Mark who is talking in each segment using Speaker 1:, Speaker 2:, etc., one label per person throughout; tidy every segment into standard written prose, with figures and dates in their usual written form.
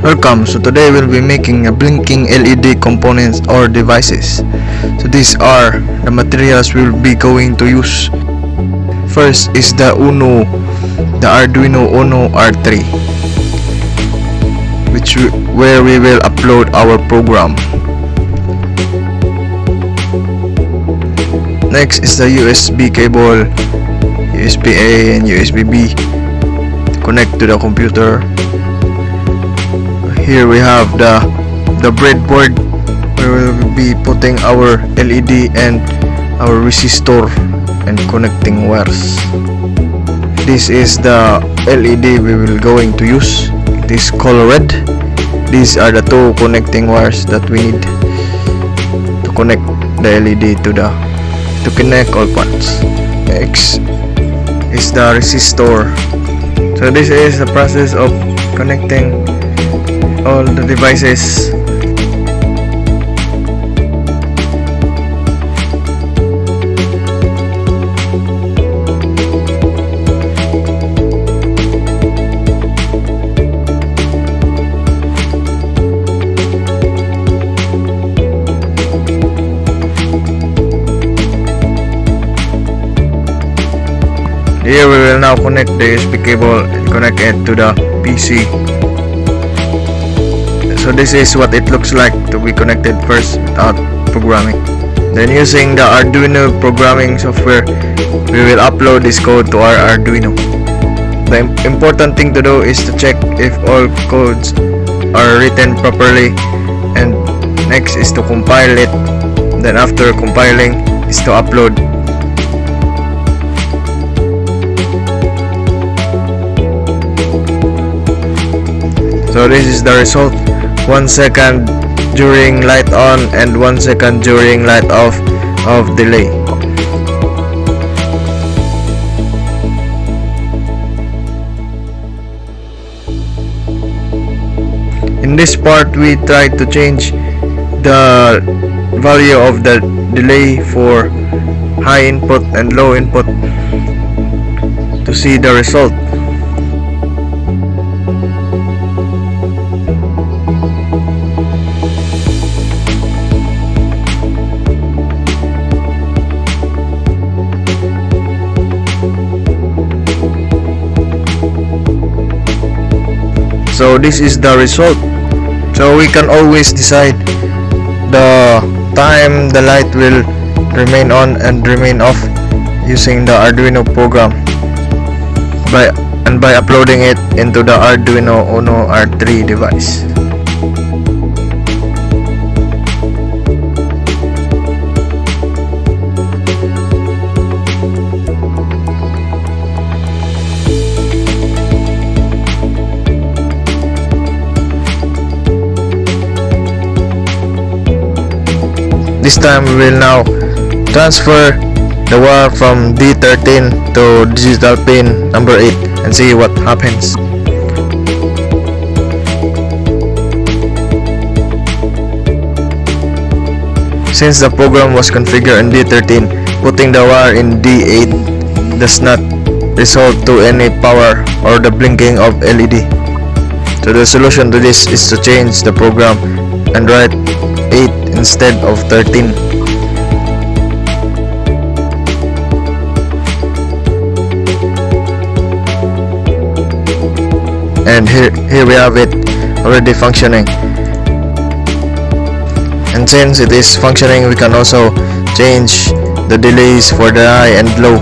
Speaker 1: Welcome. So today we'll be making a blinking LED components or devices. So these are the materials we'll be going to use. First is the Arduino Uno R3, where we will upload our program. Next is the USB cable, USB A and USB B to connect to the computer. Here we have the breadboard where we'll be putting our LED and our resistor and connecting wires. This is the LED we will going to use. It is color red. These are the two connecting wires that we need to connect the LED to connect all parts. Next is the resistor. So this is the process of connecting all the devices. Here we will now connect the USB cable and connect it to the PC. So this is what it looks like to be connected first without programming. Then using the Arduino programming software, we will upload this code to our Arduino. The important thing to do is to check if all codes are written properly, and next is to compile it. Then after compiling is to upload. So this is the result. 1 second during light on and 1 second during light off of delay. In this part we try to change the value of the delay for high input and low input to see the result. So this is the result. So we can always decide the time the light will remain on and remain off using the Arduino program by uploading it into the Arduino Uno R3 device. This time we will now transfer the wire from D13 to digital pin number 8 and see what happens. Since the program was configured in D13, putting the wire in D8 does not result to any power or the blinking of LED. So the solution to this is to change the program and write 8 instead of 13. And here we have it already functioning. And since it is functioning, we can also change the delays for the high and low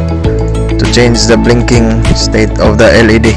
Speaker 1: to change the blinking state of the LED.